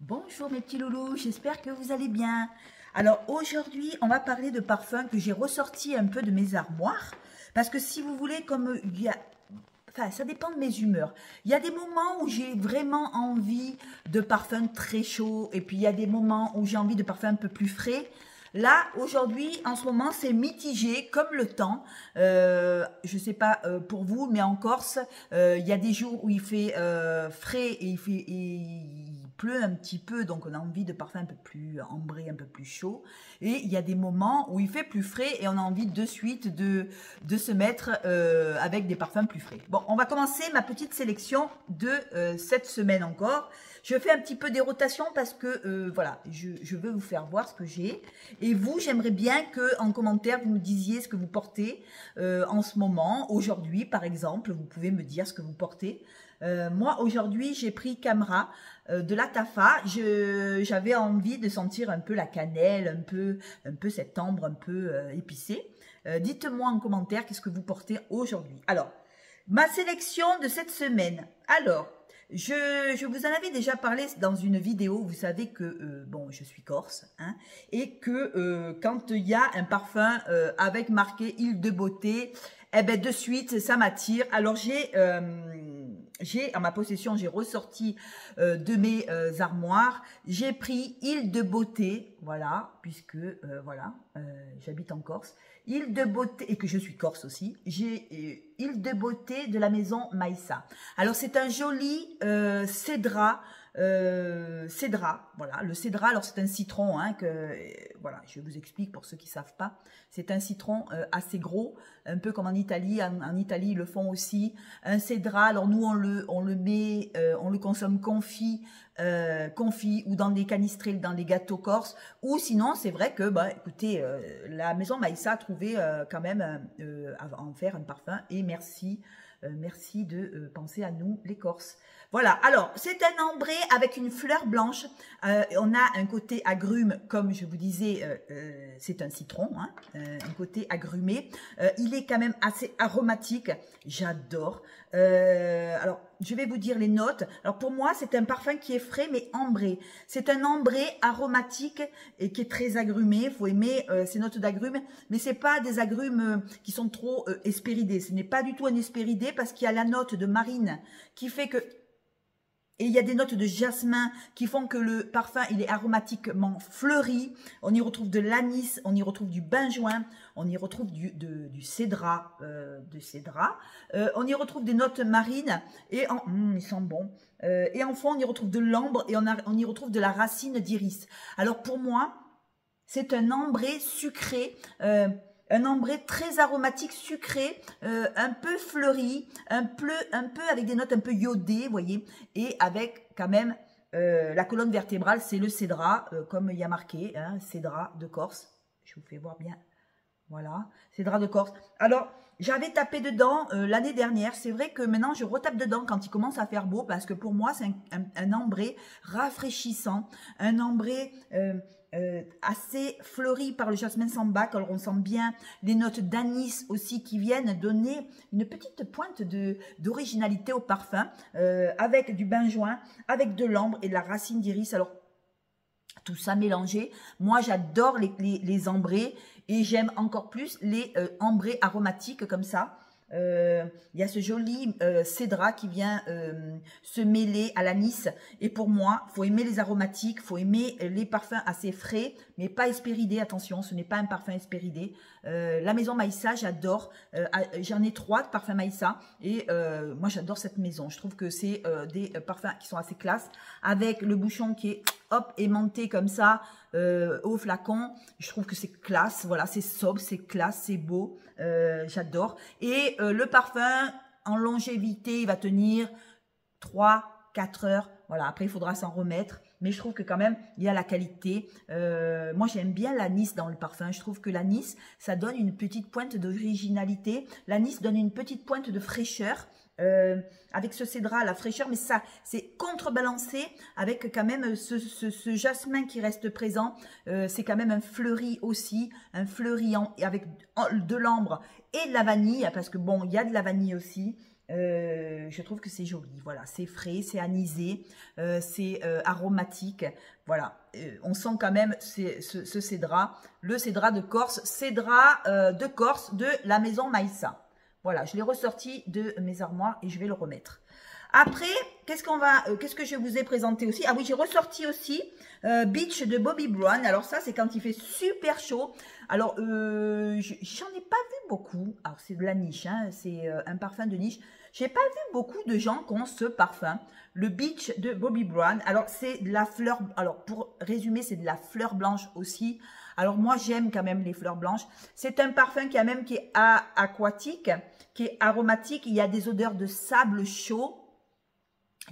Bonjour mes petits loulous, j'espère que vous allez bien. Alors aujourd'hui, on va parler de parfums que j'ai ressortis un peu de mes armoires. Parce que si vous voulez, comme il y a... Enfin, ça dépend de mes humeurs. Il y a des moments où j'ai vraiment envie de parfums très chauds. Et puis il y a des moments où j'ai envie de parfums un peu plus frais. Là, aujourd'hui, en ce moment, c'est mitigé comme le temps. Je ne sais pas pour vous, mais en Corse, il y a des jours où il fait frais et il pleut un petit peu, donc on a envie de parfum un peu plus ambré, un peu plus chaud. Et il y a des moments où il fait plus frais et on a envie de suite de se mettre avec des parfums plus frais. Bon, on va commencer ma petite sélection de cette semaine encore. Je fais un petit peu des rotations parce que voilà, je veux vous faire voir ce que j'ai. Et vous, j'aimerais bien que en commentaire, vous me disiez ce que vous portez en ce moment. Aujourd'hui, par exemple, vous pouvez me dire ce que vous portez. Moi, aujourd'hui, j'ai pris Camera de la Tafa. J'avais envie de sentir un peu la cannelle, un peu cette ambre un peu épicée. Dites-moi en commentaire qu'est-ce que vous portez aujourd'hui. Alors, ma sélection de cette semaine. Alors, je vous en avais déjà parlé dans une vidéo. Vous savez que, bon, je suis corse, hein, et que quand il y a un parfum avec marqué Île de beauté, eh ben de suite, ça m'attire. Alors, j'ai en ma possession, j'ai ressorti de mes armoires. J'ai pris Île de beauté, voilà, puisque, voilà, j'habite en Corse. Île de beauté, et que je suis corse aussi, j'ai Île de beauté de la maison Maïssa. Alors c'est un joli cédra, voilà, le cédra, alors c'est un citron, hein, voilà, je vous explique pour ceux qui ne savent pas, c'est un citron assez gros, un peu comme en Italie, en Italie ils le font aussi, un cédra, alors nous on le met, on le consomme confit ou dans des canistrés, dans les gâteaux corses, ou sinon c'est vrai que, bah, écoutez, la maison Maïssa a trouvé quand même à en faire un parfum, et merci de penser à nous les Corses. Voilà, alors c'est un ambré avec une fleur blanche, on a un côté agrume, comme je vous disais, c'est un citron, hein, un côté agrumé, il est quand même assez aromatique, j'adore. Alors je vais vous dire les notes. Alors pour moi c'est un parfum qui est frais mais ambré, c'est un ambré aromatique et qui est très agrumé. Il faut aimer ces notes d'agrumes, mais c'est pas des agrumes qui sont trop hespéridés, ce n'est pas du tout un hespéridé parce qu'il y a la note de marine qui fait que... Et il y a des notes de jasmin qui font que le parfum, il est aromatiquement fleuri. On y retrouve de l'anis, on y retrouve du benjoin, on y retrouve du cédra, on y retrouve des notes marines et ils sont bons. Et en fond, on y retrouve de l'ambre et on y retrouve de la racine d'iris. Alors pour moi, c'est un ambré sucré, un ambré très aromatique, sucré, un peu fleuri, un peu avec des notes un peu iodées, vous voyez, et avec quand même la colonne vertébrale, c'est le cédra, comme il y a marqué, hein, cédra de Corse. Je vous fais voir bien. Voilà, cédra de Corse. Alors, j'avais tapé dedans l'année dernière. C'est vrai que maintenant, je retape dedans quand il commence à faire beau parce que pour moi, c'est un ambré rafraîchissant, un ambré assez fleuri par le jasmin sambac. Alors, on sent bien les notes d'anis aussi qui viennent donner une petite pointe d'originalité au parfum avec du benjoin, avec de l'ambre et de la racine d'iris. Alors, tout ça mélangé. Moi, j'adore les ambrés et j'aime encore plus les ambrés aromatiques comme ça. Il y a ce joli cédra qui vient se mêler à l'anis. Et pour moi, il faut aimer les aromatiques, il faut aimer les parfums assez frais, mais pas hespéridés. Attention, ce n'est pas un parfum hespéridé. La maison Maïssa, j'adore. J'en ai 3 de parfums Maïssa. Et moi, j'adore cette maison. Je trouve que c'est des parfums qui sont assez classe. Avec le bouchon qui est hop, aimanté comme ça au flacon. Je trouve que c'est classe. Voilà, c'est sobre, c'est classe, c'est beau. J'adore. Et le parfum, en longévité, il va tenir 3-4 heures. Voilà, après, il faudra s'en remettre. Mais je trouve que quand même, il y a la qualité. Moi, j'aime bien l'anis dans le parfum. Je trouve que l'anis, ça donne une petite pointe d'originalité. L'anis donne une petite pointe de fraîcheur. Avec ce cédra, la fraîcheur, mais ça, c'est contrebalancé avec quand même ce jasmin qui reste présent. C'est quand même un fleuri aussi, un fleuri avec de l'ambre et de la vanille, parce que bon, il y a de la vanille aussi. Je trouve que c'est joli, voilà, c'est frais, c'est anisé, c'est aromatique, voilà. On sent quand même ce cédrat, le cédrat de Corse, de Corse de la maison Maïssa. Voilà, je l'ai ressorti de mes armoires et je vais le remettre. Après, qu'est-ce que je vous ai présenté aussi? Ah oui, j'ai ressorti aussi Beach de Bobbi Brown. Alors ça, c'est quand il fait super chaud. Alors, j'en ai pas vu beaucoup. Alors, c'est de la niche, hein, c'est un parfum de niche. J'ai pas vu beaucoup de gens qui ont ce parfum, le Beach de Bobbi Brown. Alors, c'est de la fleur, alors pour résumer, c'est de la fleur blanche aussi. Alors, moi, j'aime quand même les fleurs blanches. C'est un parfum qui est aquatique, qui est aromatique. Il y a des odeurs de sable chaud.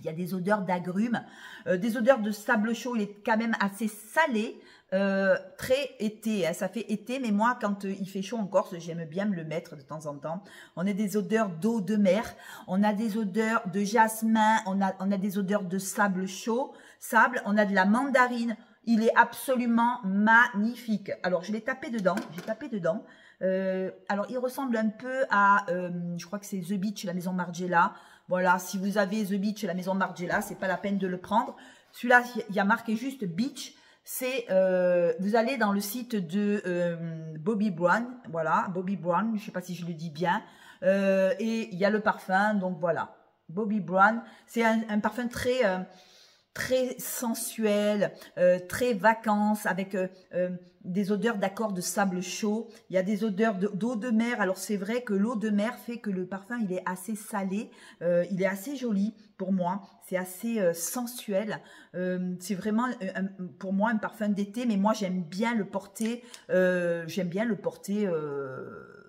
Il y a des odeurs d'agrumes, des odeurs de sable chaud. Il est quand même assez salé, très été, hein, ça fait été. Mais moi, quand il fait chaud en Corse, j'aime bien me le mettre de temps en temps. On a des odeurs d'eau de mer, on a des odeurs de jasmin, on a des odeurs de sable chaud, on a de la mandarine. Il est absolument magnifique. Alors, je l'ai tapé dedans, alors, il ressemble un peu à, je crois que c'est The Beach, la maison Margiela. Voilà, si vous avez The Beach, la maison Margiela, c'est pas la peine de le prendre. Celui-là, il y a marqué juste Beach. C'est, vous allez dans le site de Bobbi Brown. Voilà, Bobbi Brown, je sais pas si je le dis bien. Et il y a le parfum, donc voilà. Bobbi Brown, c'est un parfum très sensuel, très vacances, avec des odeurs d'accord de sable chaud. Il y a des odeurs d'eau de mer. Alors c'est vrai que l'eau de mer fait que le parfum il est assez salé, il est assez joli pour moi. C'est assez sensuel. C'est vraiment pour moi un parfum d'été, mais moi j'aime bien le porter.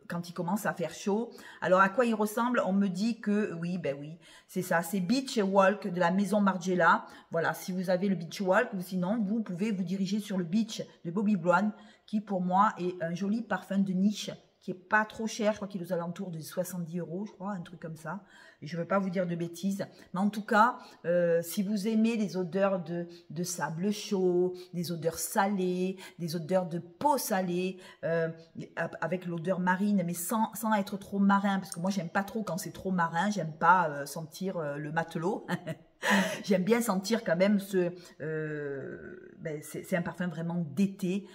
Quand il commence à faire chaud. Alors, à quoi il ressemble? On me dit que, oui, ben oui, c'est ça. C'est Beach Walk de la maison Margiela. Voilà, si vous avez le Beach Walk, ou sinon, vous pouvez vous diriger sur le Beach de Bobbi Brown, qui pour moi est un joli parfum de niche, qui est pas trop cher. Je crois qu'il est aux alentours de 70 €, je crois, un truc comme ça. Et je ne veux pas vous dire de bêtises. Mais en tout cas, si vous aimez les odeurs de sable chaud, des odeurs salées, des odeurs de peau salée, avec l'odeur marine, mais sans être trop marin, parce que moi, j'aime pas trop quand c'est trop marin. J'aime pas sentir le matelot. J'aime bien sentir quand même c'est un parfum vraiment d'été.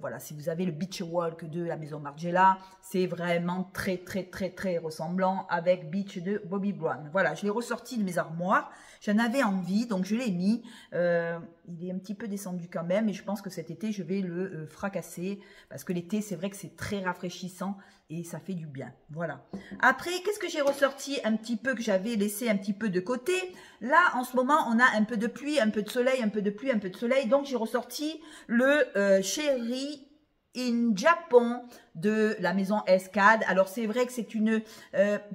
Voilà, si vous avez le Beach Walk de la maison Margiela, c'est vraiment très ressemblant avec Beach de Bobbi Brown. Voilà, je l'ai ressorti de mes armoires. J'en avais envie, donc je l'ai mis. Il est un petit peu descendu quand même, et je pense que cet été, je vais le fracasser. Parce que l'été, c'est vrai que c'est très rafraîchissant et ça fait du bien. Voilà. Après, qu'est-ce que j'ai ressorti un petit peu, que j'avais laissé un petit peu de côté? Là, en ce moment, on a un peu de pluie, un peu de soleil, un peu de pluie, un peu de soleil. Donc, j'ai ressorti le Cherry in Japan de la maison Escade. Alors c'est vrai que c'est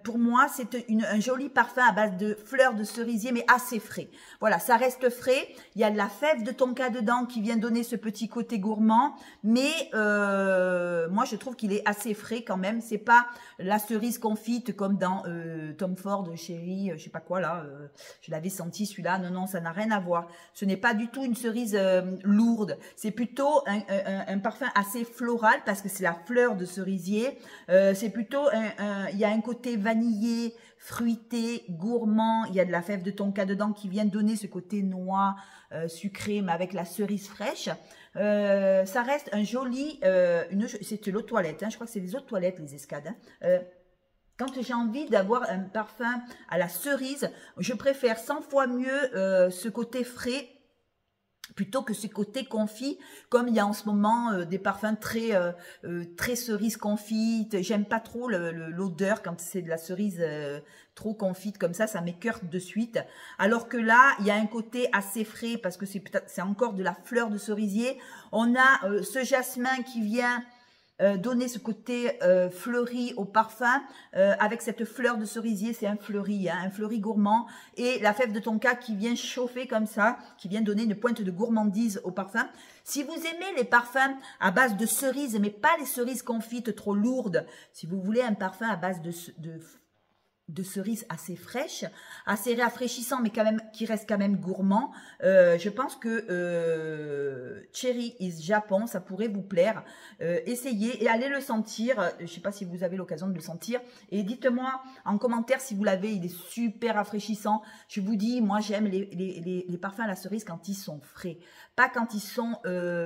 pour moi c'est un joli parfum à base de fleurs de cerisier, mais assez frais. Voilà, ça reste frais. Il y a de la fève de tonka dedans qui vient donner ce petit côté gourmand, mais moi je trouve qu'il est assez frais quand même. C'est pas la cerise confite comme dans Tom Ford Chérie, je sais pas quoi là. Je l'avais senti celui-là. Non, ça n'a rien à voir. Ce n'est pas du tout une cerise lourde. C'est plutôt un parfum assez floral parce que c'est la fleur de cerisier. C'est plutôt il y a un côté vanillé, fruité, gourmand. Il y a de la fève de tonka dedans qui vient donner ce côté noix sucré, mais avec la cerise fraîche. Ça reste un joli, c'est l'eau de toilette, hein, je crois que c'est des eaux de toilette les Escades. Quand j'ai envie d'avoir un parfum à la cerise, je préfère 100 fois mieux ce côté frais plutôt que ce côté confit, comme il y a en ce moment des parfums très cerise confite. J'aime pas trop l'odeur quand c'est de la cerise trop confite comme ça m'écoeure de suite. Alors que là, il y a un côté assez frais parce que c'est encore de la fleur de cerisier. On a ce jasmin qui vient donner ce côté fleuri au parfum avec cette fleur de cerisier, c'est un fleuri gourmand, et la fève de tonka qui vient chauffer comme ça, qui vient donner une pointe de gourmandise au parfum. Si vous aimez les parfums à base de cerises, mais pas les cerises confites trop lourdes, si vous voulez un parfum à base de cerise assez fraîche, assez rafraîchissant, mais quand même qui reste quand même gourmand. Je pense que Cherry is Japan, ça pourrait vous plaire. Essayez et allez le sentir. Je ne sais pas si vous avez l'occasion de le sentir. Et dites-moi en commentaire si vous l'avez. Il est super rafraîchissant. Je vous dis, moi j'aime les parfums à la cerise quand ils sont frais. Pas quand ils sont...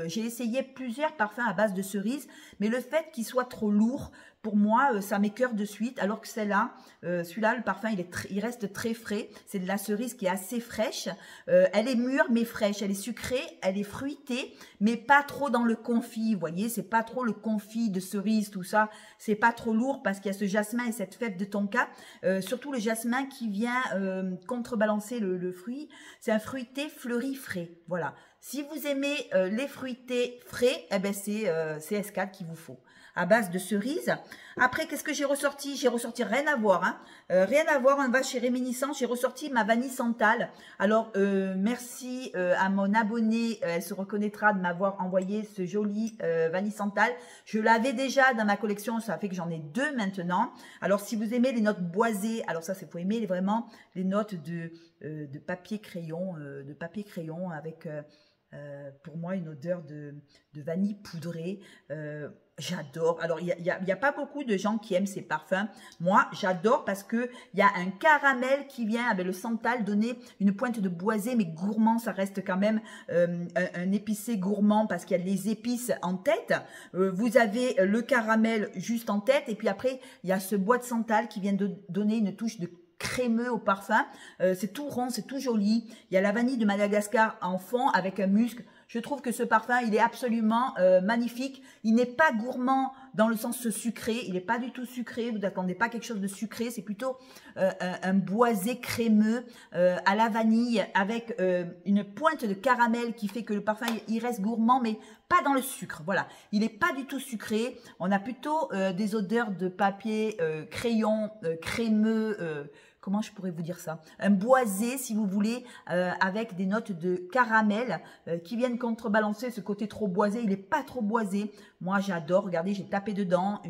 J'ai essayé plusieurs parfums à base de cerise, mais le fait qu'ils soient trop lourds, pour moi, ça m'écoeure de suite, alors que celui-là, le parfum, il reste très frais. C'est de la cerise qui est assez fraîche. Elle est mûre, mais fraîche. Elle est sucrée, elle est fruitée, mais pas trop dans le confit. Vous voyez, c'est pas trop le confit de cerise, tout ça. C'est pas trop lourd parce qu'il y a ce jasmin et cette fève de tonka. Surtout le jasmin qui vient contrebalancer le fruit. C'est un fruité fleuri frais. Voilà. Si vous aimez les fruités frais, eh ben c'est S4 qu'il vous faut. À base de cerises. Après, qu'est-ce que j'ai ressorti? J'ai ressorti rien à voir. Hein. Rien à voir, on va chez Réminiscence. J'ai ressorti ma vanille santal. Alors, merci à mon abonnée. Elle se reconnaîtra de m'avoir envoyé ce joli vanille santal. Je l'avais déjà dans ma collection. Ça fait que j'en ai 2 maintenant. Alors, si vous aimez les notes boisées, alors ça, c'est pour aimer vraiment les notes de papier crayon, avec... pour moi, une odeur de vanille poudrée. J'adore. Alors, il y a pas beaucoup de gens qui aiment ces parfums. Moi, j'adore parce que il y a un caramel qui vient avec le santal donner une pointe de boisé, mais gourmand. Ça reste quand même un épicé gourmand parce qu'il y a les épices en tête. Vous avez le caramel juste en tête. Et puis après, il y a ce bois de santal qui vient de donner une touche de crémeux au parfum. C'est tout rond, c'est tout joli. Il y a la vanille de Madagascar en fond avec un musc. Je trouve que ce parfum, il est absolument magnifique. Il n'est pas gourmand dans le sens sucré. Il n'est pas du tout sucré. Vous n'attendez pas quelque chose de sucré. C'est plutôt un boisé crémeux à la vanille avec une pointe de caramel qui fait que le parfum, il reste gourmand, mais pas dans le sucre. Voilà. Il n'est pas du tout sucré. On a plutôt des odeurs de papier, crayon, crémeux, comment je pourrais vous dire ça? Un boisé, si vous voulez, avec des notes de caramel qui viennent contrebalancer ce côté trop boisé. Il n'est pas trop boisé. Moi, j'adore. Regardez, j'ai tapé dedans.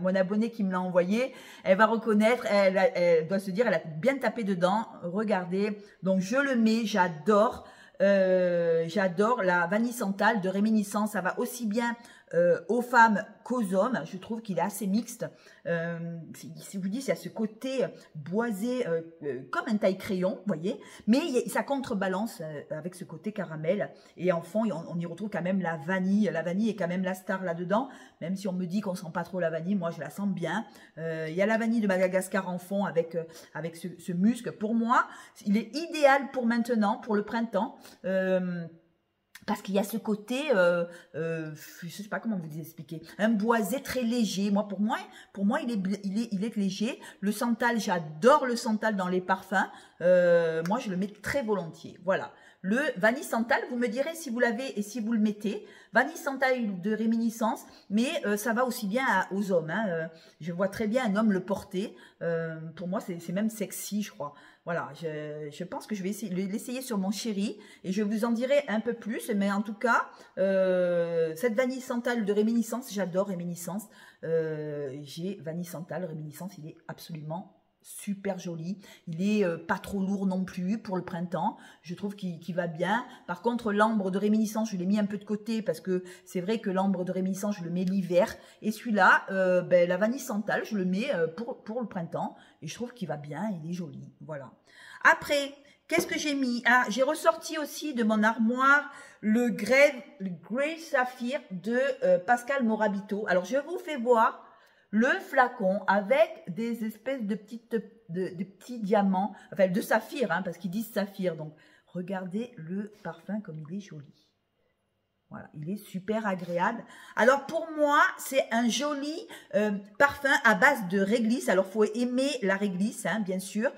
Mon abonnée qui me l'a envoyé, elle va reconnaître. Elle doit se dire, elle a bien tapé dedans. Regardez. Donc, je le mets. J'adore. J'adore la vanille santal de Réminiscence. Ça va aussi bien aux femmes qu'aux hommes. Je trouve qu'il est assez mixte. Si vous dites, il y a ce côté boisé comme un taille-crayon, vous voyez, mais ça contrebalance avec ce côté caramel. Et en fond, on y retrouve quand même la vanille. La vanille est quand même la star là-dedans, même si on me dit qu'on sent pas trop la vanille. Moi, je la sens bien. Il y a la vanille de Madagascar en fond avec ce musc. Pour moi, il est idéal pour maintenant, pour le printemps. Parce qu'il y a ce côté, je ne sais pas comment vous expliquer, un boisé très léger. Pour moi, il est léger. Le santal, j'adore le santal dans les parfums. Moi, je le mets très volontiers. Voilà. Le vanille santal, vous me direz si vous l'avez et si vous le mettez. Vanille santal de Réminiscence, mais ça va aussi bien aux hommes. Hein. Je vois très bien un homme le porter. Pour moi, c'est même sexy, je crois. Voilà, je pense que je vais l'essayer sur mon chéri et je vous en dirai un peu plus. Mais en tout cas, cette vanille santal de Réminiscence, j'adore Réminiscence. J'ai vanille santal, Réminiscence, il est absolument super joli. Il est pas trop lourd non plus pour le printemps. Je trouve qu'il va bien. Par contre, l'ambre de Réminiscence, je l'ai mis un peu de côté parce que c'est vrai que l'ambre de Réminiscence, je le mets l'hiver. Et celui-là, la vanille santal, je le mets pour le printemps. Et je trouve qu'il va bien, il est joli. Voilà. Après, qu'est-ce que j'ai mis? Ah, j'ai ressorti aussi de mon armoire le Grey Saphir de Pascal Morabito. Alors, je vous fais voir le flacon avec des espèces de petits diamants, enfin de saphir, hein, parce qu'ils disent saphir. Donc, regardez le parfum comme il est joli. Voilà, il est super agréable. Alors, pour moi, c'est un joli parfum à base de réglisse. Alors, il faut aimer la réglisse, hein, bien sûr.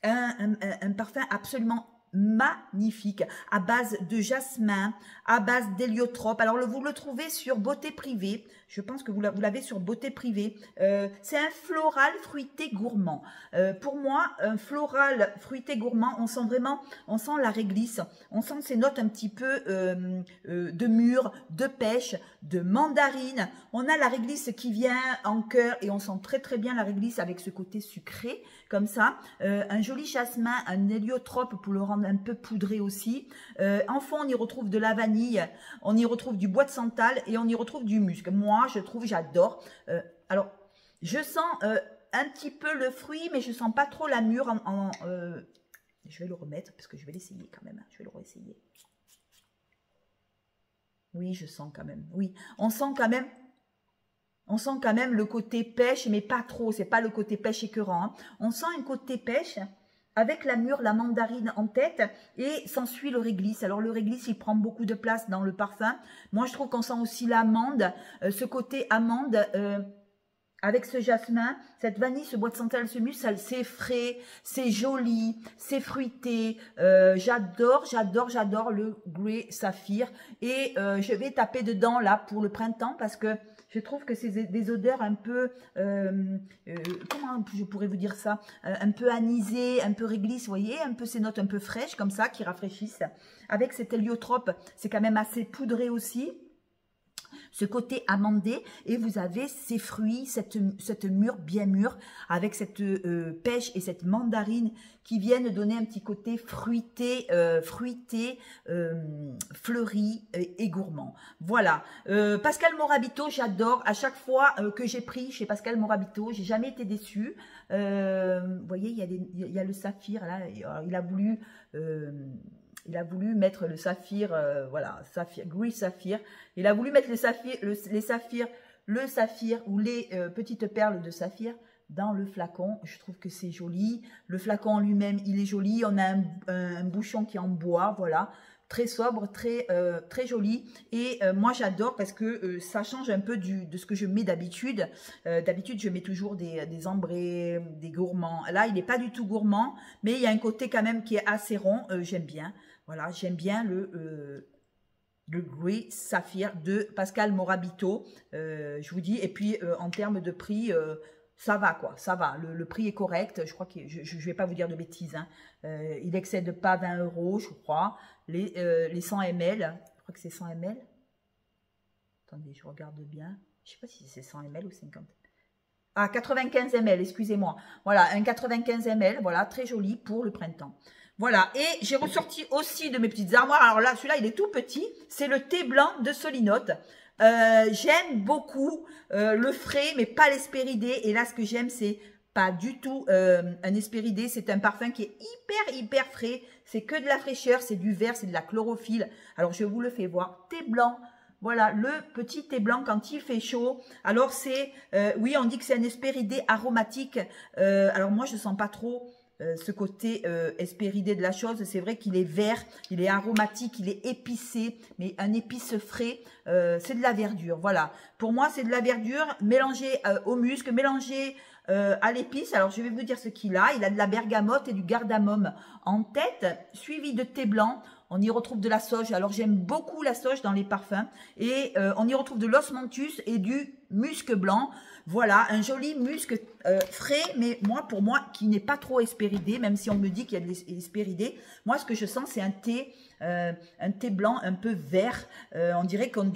Un parfum absolument magnifique, à base de jasmin, à base d'héliotrope. Alors, vous le trouvez sur Beauté Privée. Je pense que vous l'avez sur Beauté Privée. C'est un floral fruité gourmand. Pour moi, un floral fruité gourmand, on sent vraiment, on sent la réglisse, on sent ces notes un petit peu de mûre, de pêche, de mandarine. On a la réglisse qui vient en cœur et on sent très très bien la réglisse avec ce côté sucré, comme ça. Un joli jasmin, un héliotrope pour le rendre un peu poudré aussi. En fond, on y retrouve de la vanille, on y retrouve du bois de santal et on y retrouve du musc. Moi, je trouve, j'adore. Alors, je sens un petit peu le fruit, mais je sens pas trop la mûre. Je vais le remettre parce que je vais l'essayer quand même. Je vais le réessayer. Oui, je sens quand même. Oui, on sent quand même. On sent quand même le côté pêche, mais pas trop. C'est pas le côté pêche écœurant. Hein. On sent un côté pêche avec la mûre, la mandarine en tête et s'ensuit le réglisse. Alors le réglisse, il prend beaucoup de place dans le parfum. Moi, je trouve qu'on sent aussi l'amande, ce côté amande avec ce jasmin, cette vanille, ce bois de santal, ce musc, c'est frais, c'est joli, c'est fruité. J'adore, j'adore, j'adore le Grey Saphir et je vais taper dedans là pour le printemps parce que je trouve que c'est des odeurs un peu, comment je pourrais vous dire ça, un peu anisées, un peu réglisse, vous voyez, un peu ces notes un peu fraîches comme ça qui rafraîchissent. Avec cet héliotrope, c'est quand même assez poudré aussi. Ce côté amandé et vous avez ces fruits, cette mûre bien mûre avec cette pêche et cette mandarine qui viennent donner un petit côté fruité, fleuri et gourmand. Voilà. Pascal Morabito, j'adore. À chaque fois que j'ai pris chez Pascal Morabito, j'ai jamais été déçue. Vous voyez, il y a le saphir là. Il a voulu... il a voulu mettre le saphir, voilà, saphir, Grey Saphir. Il a voulu mettre les saphirs ou les petites perles de saphir dans le flacon. Je trouve que c'est joli. Le flacon en lui-même, il est joli. On a un bouchon qui est en bois, voilà. Très sobre, très joli. Et moi, j'adore parce que ça change un peu de ce que je mets d'habitude. D'habitude, je mets toujours des ambrés, des gourmands. Là, il n'est pas du tout gourmand, mais il y a un côté quand même qui est assez rond. J'aime bien. Voilà, j'aime bien le Grey Saphir de Pascal Morabito. Je vous dis, et puis en termes de prix... ça va quoi, ça va, le prix est correct, je crois que je ne vais pas vous dire de bêtises, hein. Il n'excède pas 20 €, je crois, les 100 ml, je crois que c'est 100 ml, attendez, je regarde bien, je ne sais pas si c'est 100 ml ou 50, ah 95 ml, excusez-moi, voilà, un 95 ml, voilà, très joli pour le printemps. Voilà, et j'ai ressorti aussi de mes petites armoires, alors là, celui-là, il est tout petit, c'est le thé blanc de Solinote. J'aime beaucoup le frais, mais pas l'espéridé. Et là, ce que j'aime, c'est pas du tout un espéridé. C'est un parfum qui est hyper frais. C'est que de la fraîcheur, c'est du vert, c'est de la chlorophylle. Alors, je vous le fais voir. Thé blanc. Voilà, le petit thé blanc quand il fait chaud. Alors, c'est... oui, on dit que c'est un espéridé aromatique. Alors, moi, je sens pas trop... ce côté espéridé de la chose, c'est vrai qu'il est vert, il est aromatique, il est épicé, mais un épice frais, c'est de la verdure, voilà. Pour moi, c'est de la verdure mélangée au musc, mélangée à l'épice. Alors, je vais vous dire ce qu'il a. Il a de la bergamote et du cardamome en tête, suivi de thé blanc. On y retrouve de la sauge. Alors, j'aime beaucoup la sauge dans les parfums. Et on y retrouve de l'osmanthus et du musc blanc. Voilà, un joli musc frais, mais pour moi, qui n'est pas trop espéridé, même si on me dit qu'il y a de l'espéridé. Moi, ce que je sens, c'est un thé blanc un peu vert. On dirait qu'on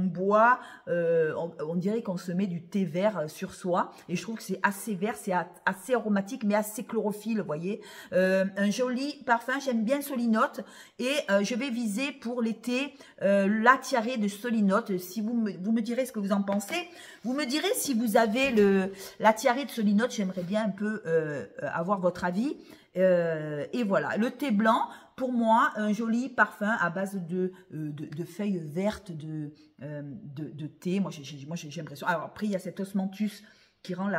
boit, on dirait qu'on se met du thé vert sur soi. Et je trouve que c'est assez vert, c'est assez aromatique, mais assez chlorophylle, vous voyez. Un joli parfum, j'aime bien Solinote. Et je vais viser pour l'été la tiare de Solinote. Si vous me direz ce que vous en pensez. Vous me direz si vous avez la tiare de Solinote, j'aimerais bien un peu avoir votre avis. Et voilà, le thé blanc, pour moi, un joli parfum à base de feuilles vertes de thé. Moi, j'ai l'impression. Alors après, il y a cet osmanthus qui rend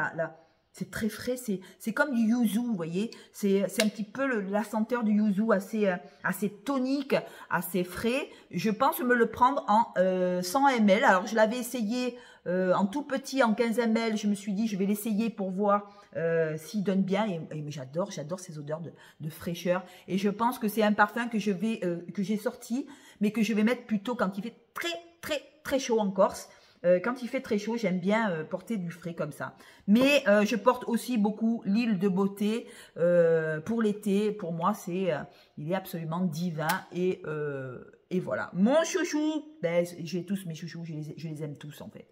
C'est très frais, c'est comme du yuzu, vous voyez. C'est un petit peu la senteur du yuzu, assez tonique, assez frais. Je pense me le prendre en 100 ml. Alors, je l'avais essayé en tout petit, en 15 ml. Je me suis dit, je vais l'essayer pour voir s'il donne bien. Et j'adore ces odeurs de fraîcheur. Et je pense que c'est un parfum que j'ai sorti, mais que je vais mettre plutôt quand il fait très chaud en Corse. Quand il fait très chaud, j'aime bien porter du frais comme ça. Mais je porte aussi beaucoup l'huile de beauté pour l'été. Pour moi, il est absolument divin. Et voilà. Mon chouchou, ben, j'ai tous mes chouchous, je les aime tous en fait.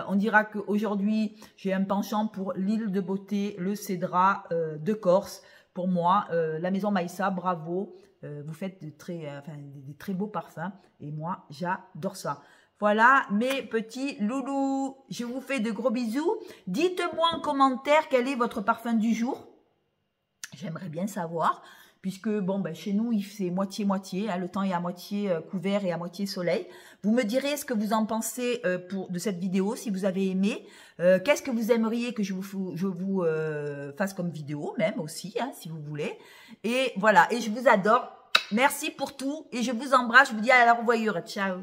On dira qu'aujourd'hui, j'ai un penchant pour l'huile de beauté, le cédra de Corse. Pour moi, la maison Maïssa, bravo. Vous faites des très beaux parfums. Et moi, j'adore ça. Voilà mes petits loulous, je vous fais de gros bisous. Dites-moi en commentaire quel est votre parfum du jour. J'aimerais bien savoir, puisque bon, ben, chez nous, c'est moitié-moitié. Hein, le temps est à moitié couvert et à moitié soleil. Vous me direz ce que vous en pensez de cette vidéo, si vous avez aimé. Qu'est-ce que vous aimeriez que je vous fasse comme vidéo, même aussi, hein, si vous voulez. Et voilà, et je vous adore. Merci pour tout et je vous embrasse. Je vous dis à la revoyure. Ciao.